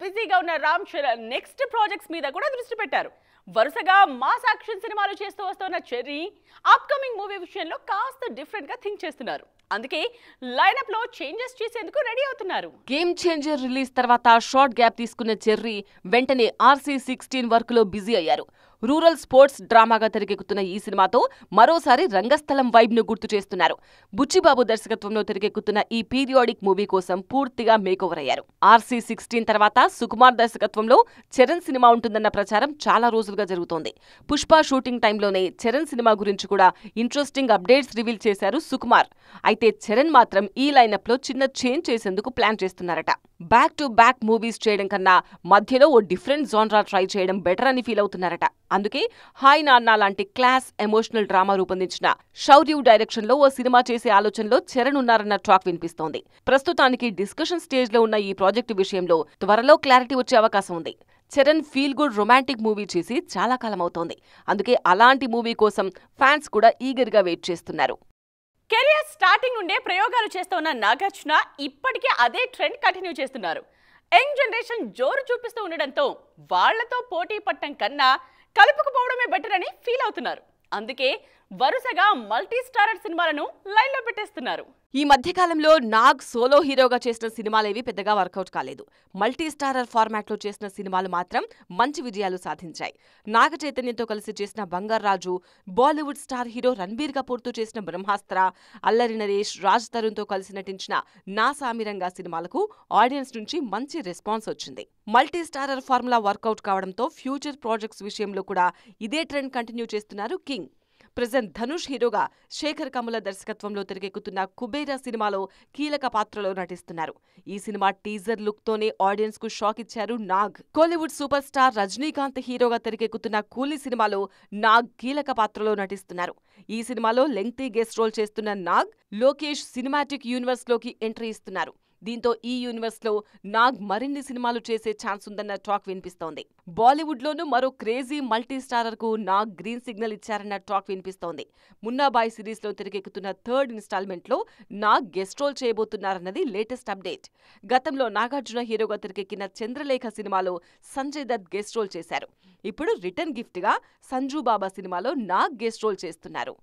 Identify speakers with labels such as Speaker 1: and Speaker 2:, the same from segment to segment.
Speaker 1: బిజీగా ఉన్న Ram Charan next projects మీద కూడా దృష్టి పెట్టారు. వరుసగా మాస్ యాక్షన్ సినిమాలు చేస్తూ వస్తున్న చెర్రీ అప్కమింగ్ మూవీ విషయంలో కాస్త డిఫరెంట్ గా థింక్ చేస్తున్నారు. అందుకే లైనప్ లో చేంజెస్ చేసేందుకు రెడీ అవుతున్నారు.
Speaker 2: గేమ్ చేంజర్ రిలీజ్ తర్వాత షార్ట్ గ్యాప్ తీసుకున్న చెర్రీ వెంటనే RC16 వర్క్ లో బిజీ అయ్యారు. రూరల్ స్పోర్ట్స్ డ్రామాగా తెరకెక్కుతున్న ఈ సినిమాతో మరోసారి రంగస్థలం వైబ్ ను గుర్తు చేస్తున్నారు. బుచ్చిబాబు దర్శకత్వంలో తెరకెక్కుతున్న ఈ పీరియాడిక్ మూవీ కోసం పూర్తిగా మేకోవర్ అయ్యారు. RC16 తర్వాత సుకుమార్ దర్శకత్వంలో చరణ్ సినిమా ఉంటుందన్న ప్రచారం చాలా రోజులుగా జరుగుతోంది. పుష్ప షూటింగ్ టైంలోనే చరణ్ సినిమా గురించి కూడా ఇంట్రెస్టింగ్ అప్డేట్స్ రివీల్ చేశారు సుకుమార్. అయితే చరణ్ మాత్రం ఈ లైనప్ లో చిన్న చేంజ్ చేసేందుకు ప్లాన్ చేస్తున్నారట. బ్యాక్ టు బ్యాక్ మూవీస్ చేయడం కన్నా మధ్యలో ఓ డిఫరెంట్ జాన్రా ట్రై చేయడం బెటర్ అని ఫీల్ అవుతున్నారట. అందుకే హాయ్ నాన్న లాంటి క్లాస్ ఎమోషనల్ డ్రామా రూపొందించిన శౌర్యు డైరెక్షన్ లో ఓ సినిమా చేసే ఆలోచనలో చరణ్ ఉన్నారన్న టాక్ వినిపిస్తోంది. ప్రస్తుతానికి డిస్కషన్ స్టేజ్ లో ఉన్న ఈ ప్రాజెక్టు విషయంలో త్వరలో క్లారిటీ వచ్చే అవకాశం ఉంది. Charan feel good romantic movie చేసి చాలా కాలం అవుతోంది. అందుకే అలాంటి మూవీ కోసం ఫ్యాన్స్ కూడా ఈగర్ గా వెయిట్ చేస్తున్నారు.
Speaker 1: కెరియర్ స్టార్టింగ్ నుండే ప్రయోగాలు చేస్తున్న నాగార్జున ఇప్పటికీ అదే ట్రెండ్ కంటిన్యూ చేస్తున్నారు. యంగ్ జనరేషన్ జోరు చూపిస్తూ ఉండడంతో వాళ్లతో పోటీ పట్టడం కన్నా కలుపుకుపోవడమే బెటర్ అని ఫీల్ అవుతున్నారు. అందుకే వరుసగా మల్టీ స్టారర్ సినిమాలను లైన్లో పెట్టేస్తున్నారు.
Speaker 2: ఈ మధ్యకాలంలో నాగ్ సోలో హీరోగా చేసిన సినిమాలేవి పెద్దగా వర్కౌట్ కాలేదు. మల్టీ స్టారర్ ఫార్మాట్ లో చేసిన సినిమాలు మాత్రం మంచి విజయాలు సాధించాయి. నాగ చైతన్యంతో కలిసి చేసిన బంగారాజు, బాలీవుడ్ స్టార్ హీరో రణబీర్ కపూర్ తో చేసిన బ్రహ్మాస్త్ర, అల్లరి నరేష్, రాజ్ తరుణ్ తో కలిసి నటించిన నా సామిరంగా సినిమాలకు ఆడియన్స్ నుంచి మంచి రెస్పాన్స్ వచ్చింది. మల్టీ స్టారర్ ఫార్ములా వర్కౌట్ కావడంతో ఫ్యూచర్ ప్రాజెక్ట్స్ విషయంలో కూడా ఇదే ట్రెండ్ కంటిన్యూ చేస్తున్నారు కింగ్. ప్రెజెంట్ ధనుష్ హీరోగా శేఖర్ కమ్ముల దర్శకత్వంలో తెరకెక్కుతున్న కుబేరా సినిమాలో కీలక పాత్రలో నటిస్తున్నారు. ఈ సినిమా టీజర్ లుక్ తోనే ఆడియన్స్ కు షాక్ ఇచ్చారు నాగ్. కోలీవుడ్ సూపర్ స్టార్ రజనీకాంత్ హీరోగా తెరకెక్కుతున్న కూలీ సినిమాలో నాగ్ కీలక పాత్రలో నటిస్తున్నారు. ఈ సినిమాలో లెంగ్తీ గెస్ట్ రోల్ చేస్తున్న నాగ్ లోకేష్ సినిమాటిక్ యూనివర్స్ లోకి ఎంట్రీ ఇస్తున్నారు. దీంతో ఈ యూనివర్స్ లో నాగ్ మరిన్ని సినిమాలు చేసే ఛాన్స్ ఉందన్న టాక్ వినిపిస్తోంది. బాలీవుడ్ లోనూ మరో క్రేజీ మల్టీ స్టారర్ కు నాగ్ గ్రీన్ సిగ్నల్ ఇచ్చారన్న టాక్ వినిపిస్తోంది. మున్నాబాయ్ సిరీస్ లో తెరకెక్కుతున్న థర్డ్ ఇన్స్టాల్మెంట్ లో నాగ్ గెస్ట్ రోల్ చేయబోతున్నారన్నది లేటెస్ట్ అప్డేట్. గతంలో నాగార్జున హీరోగా తెరకెక్కిన చంద్రలేఖ సినిమాలో సంజయ్ దత్ గెస్ట్ రోల్ చేశారు. ఇప్పుడు రిటర్న్ గిఫ్ట్ గా సంజూ బాబా సినిమాలో నాగ్ గెస్ట్ రోల్ చేస్తున్నారు.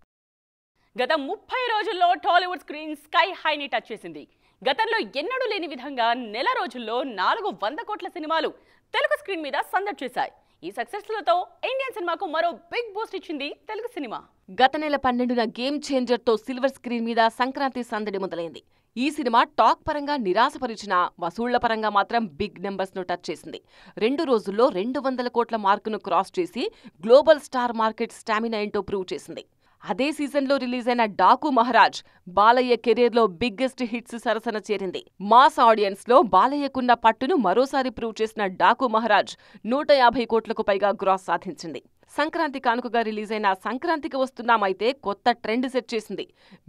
Speaker 1: గత 30 రోజుల్లో టాలీవుడ్ స్క్రీన్ స్కై హైని టచ్ చేసింది. గతంలో ఎన్నడూ లేని విధంగా నెల రోజుల్లో 400 కోట్ల సినిమాలు తెలుగు స్క్రీన్ మీద సందడి చేశాయి. ఈ సక్సెస్లతో ఇండియన్ సినిమాకు మరో బిగ్ బూస్ట్ ఇచ్చింది తెలుగు సినిమా.
Speaker 2: గత నెల 12న గేమ్ చేంజర్ తో సిల్వర్ స్క్రీన్ మీద సంక్రాంతి సందడి మొదలైంది. ఈ సినిమా టాక్ పరంగా నిరాశపరిచిన వసూళ్ల పరంగా మాత్రం బిగ్ నెంబర్స్ ను టచ్ చేసింది. 2 రోజుల్లో 200 కోట్ల మార్కును క్రాస్ చేసి గ్లోబల్ స్టార్ మార్కెట్ స్టామినా ఏంటో ప్రూవ్ చేసింది. అదే సీజన్లో రిలీజ్ అయిన డాకు మహారాజ్ బాలయ్య కెరీర్ లో బిగ్గెస్ట్ హిట్స్ సరసన చేరింది. మాస్ ఆడియన్స్ లో బాలయ్యకున్న పట్టును మరోసారి ప్రూవ్ చేసిన డాకు మహారాజ్ 150 కోట్లకు పైగా గ్రాస్ సాధించింది. సంక్రాంతి కానుకగా రిలీజ్ అయిన సంక్రాంతికి వస్తున్నామైతే కొత్త ట్రెండ్ సెట్ చేసింది.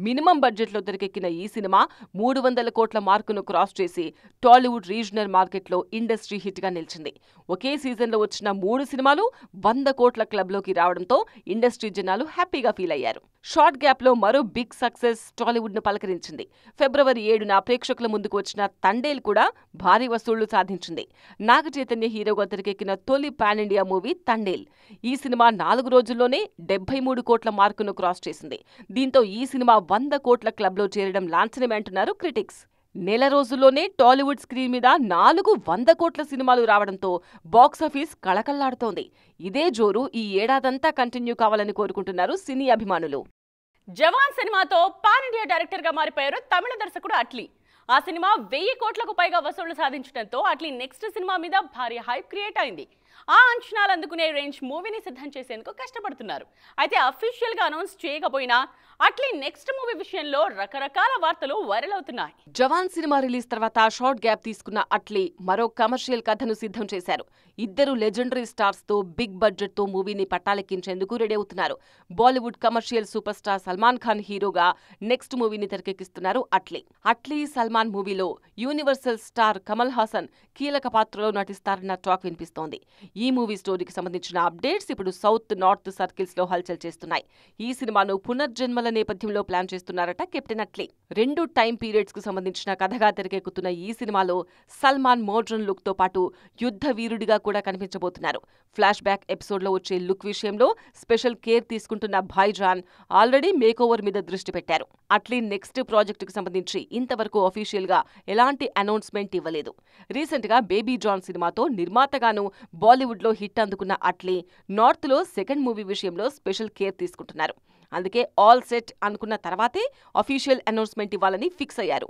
Speaker 2: మినిమం బడ్జెట్ లో తెరకెక్కిన ఈ సినిమా 300 కోట్ల మార్కును క్రాస్ చేసి టాలీవుడ్ రీజనల్ మార్కెట్ లో ఇండస్ట్రీ హిట్ గా నిలిచింది. ఒకే సీజన్ లో వచ్చిన 3 సినిమాలు 100 కోట్ల క్లబ్ లోకి రావడంతో ఇండస్ట్రీ జనాలు హ్యాపీగా ఫీల్ అయ్యారు. షార్ట్ గ్యాప్ లో మరో బిగ్ సక్సెస్ టాలీవుడ్ ను పలకరించింది. ఫిబ్రవరి 7న ప్రేక్షకుల ముందుకు వచ్చిన తండేల్ కూడా భారీ వసూళ్లు సాధించింది. నాగ చైతన్య హీరోగా తెరకెక్కిన తొలి పాన్ ఇండియా మూవీ తండేల్. ఈ సినిమా 4 రోజుల్లోనే 73 కోట్ల మార్కును క్రాస్ చేసింది. దీంతో ఈ సినిమా 100 కోట్ల క్లబ్ లో చేరడం లాంఛనమే అంటున్నారు క్రిటిక్స్. నెల రోజుల్లోనే టాలీవుడ్ స్క్రీన్ మీద 400 కోట్ల సినిమాలు రావడంతో బాక్సాఫీస్ కళకళ్లాడుతోంది. ఇదే జోరు ఈ ఏడాదంతా కంటిన్యూ కావాలని కోరుకుంటున్నారు సినీ అభిమానులు.
Speaker 1: జవాన్ సినిమాతో పాన్ ఇండియా డైరెక్టర్ గా మారిపోయారు తమిళ దర్శకుడు అట్లీ. ఆ సినిమా 1000 కోట్లకు పైగా వసూళ్లు సాధించడంతో అట్లీ నెక్స్ట్ సినిమా మీద భారీ హైప్ క్రియేట్ అయింది. ఆ అంచనాలు అందుకునే రేంజ్ మూవీని సిద్ధం చేసేందుకు కష్టపడుతున్నారు. అయితే అఫీషియల్ గా అనౌన్స్ చేయకపోయినా అట్లీ నెక్స్ట్ మూవీ విషయంలో రకరకాల వార్తలు వైరల్ అవుతున్నాయి.
Speaker 2: జవాన్ సినిమా రిలీజ్ తర్వాత షార్ట్ గ్యాప్ తీసుకున్న అట్లీ మరో కమర్షియల్ కథను సిద్ధం చేశారు. ఇద్దరు లెజెండరీ స్టార్స్ తో బిగ్ బడ్జెట్ తో మూవీని పట్టాలెక్కించేందుకు రెడీ అవుతున్నారు. Bollywood commercial super star Salman Khan హీరోగా నెక్స్ట్ మూవీని తెరకెక్కిస్తున్నారు అట్లీ. అట్లీ సల్మాన్ మూవీలో యూనివర్సల్ స్టార్ కమల్ హాసన్ కీలక పాత్రలో నటిస్తారన్న టాక్ వినిపిస్తోంది. ఈ మూవీ స్టోరీకి సంబంధించిన అప్డేట్స్ ఇప్పుడు సౌత్ నార్త్ సర్కిల్స్ లో హల్చల్ చేస్తున్నాయి. ఈ సినిమాను పునర్జన్మల సినిమాల నేపథ్యంలో ప్లాన్ చేస్తున్నారట కెప్టెన్ అట్లీ. 2 టైం పీరియడ్స్ కు సంబంధించిన కథగా తెరకెక్కుతున్న ఈ సినిమాలో సల్మాన్ మోడ్రన్ లుక్ తో పాటు యుద్ధ వీరుడిగా కూడా కనిపించబోతున్నారు. ఫ్లాష్ బ్యాక్ ఎపిసోడ్ లో వచ్చే లుక్ విషయంలో స్పెషల్ కేర్ తీసుకుంటున్న భాయ్జాన్ ఆల్రెడీ మేకోవర్ మీద దృష్టి పెట్టారు. అట్లీ నెక్స్ట్ ప్రాజెక్ట్ కు సంబంధించి ఇంతవరకు అఫీషియల్ గా ఎలాంటి అనౌన్స్మెంట్ ఇవ్వలేదు. రీసెంట్ గా బేబీ జాన్ సినిమాతో నిర్మాతగాను బాలీవుడ్ లో హిట్ అందుకున్న అట్లీ నార్త్ లో సెకండ్ మూవీ విషయంలో స్పెషల్ కేర్ తీసుకుంటున్నారు. అందుకే ఆల్ సెట్ అనుకున్న తర్వాతే అఫీషియల్ అనౌన్స్మెంట్ ఇవ్వాలని ఫిక్స్ అయ్యారు.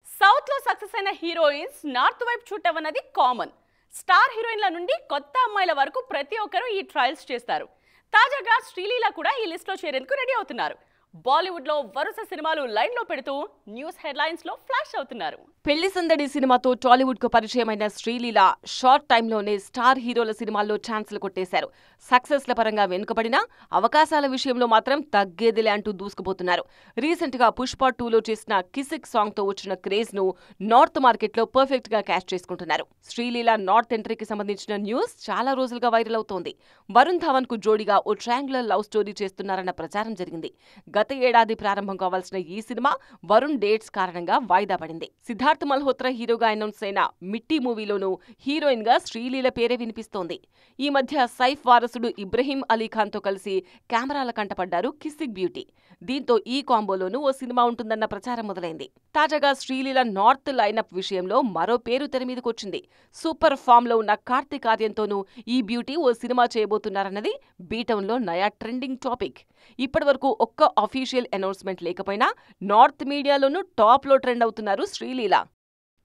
Speaker 1: సౌత్ లో సక్సెస్ అయిన హీరోయిన్స్ నార్త్ వైపు చూడటం అన్నది కామన్. స్టార్ హీరోయిన్ల నుండి కొత్త అమ్మాయిల వరకు ప్రతి ఒక్కరూ ఈ ట్రయల్స్ చేస్తారు. తాజాగా శ్రీలీల కూడా ఈ లిస్ట్ లో చేరేందుకు రెడీ అవుతున్నారు. బాలీవుడ్ లో వరుస సినిమాలు లైన్ లో పెడుతూ న్యూస్ హెడ్లైన్స్ లో ఫ్లాష్ అవుతున్నారు.
Speaker 2: పెళ్లి సందడి సినిమాతో టాలీవుడ్ కు పరిచయమైన శ్రీలీల షార్ట్ టైంలోనే స్టార్ హీరోల సినిమాల్లో ఛాన్సులు కొట్టేశారు. సక్సెస్ల పరంగా వెనుకబడినా అవకాశాల విషయంలో మాత్రం తగ్గేదిలే అంటూ దూసుకుపోతున్నారు. రీసెంట్ గా పుష్ప 2లో చేసిన కిసిక్ సాంగ్ తో వచ్చిన క్రేజ్ ను నార్త్ మార్కెట్ లో పర్ఫెక్ట్ గా క్యాచ్ చేసుకుంటున్నారు. శ్రీలీల నార్త్ ఎంట్రీకి సంబంధించిన న్యూస్ చాలా రోజులుగా వైరల్ అవుతోంది. వరుణ్ ధవన్ కు జోడిగా ఓ ట్రయాంగులర్ లవ్ స్టోరీ చేస్తున్నారన్న ప్రచారం జరిగింది. గత ఏడాది ప్రారంభం కావాల్సిన ఈ సినిమా వరుణ్ డేట్స్ కారణంగా వాయిదా పడింది. సిద్ధార్థ్ మల్హోత్రా హీరోగా అనౌన్స్ అయిన మిట్టి మూవీలోనూ హీరోయిన్ గా శ్రీలీల పేరే వినిపిస్తోంది. ఈ మధ్య సైఫ్ వారసుడు ఇబ్రహీం అలీ ఖాన్ తో కలిసి కెమెరాల కంటపడ్డారు కిసిక్ బ్యూటీ. దీంతో ఈ కాంబోలోనూ ఓ సినిమా ఉంటుందన్న ప్రచారం మొదలైంది. తాజాగా శ్రీలీల నార్త్ లైనప్ విషయంలో మరో పేరు తెర మీదకొచ్చింది. సూపర్ ఫామ్ లో ఉన్న కార్తీక్ ఆర్యన్తోనూ ఈ బ్యూటీ ఓ సినిమా చేయబోతున్నారన్నది బీటౌన్ లో నయా ట్రెండింగ్ టాపిక్. ఇప్పటివరకు ఒక్క అఫీషియల్ అనౌన్స్మెంట్ లేకపోయినా నార్త్ మీడియాలోనూ టాప్ లో ట్రెండ్ అవుతున్నారు శ్రీలీల.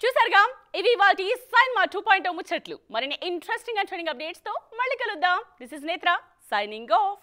Speaker 1: చూసారుగా, ఇవి వాటి సైన్మా 2.0 ముచ్చట్లు. మరిన్ని ఇంట్రెస్టింగ్ అండ్ ట్రెండింగ్ అప్డేట్స్ తో మళ్ళీ కలుద్దాం. దిస్ ఇస్ నేత్ర సైనింగ్ ఆఫ్.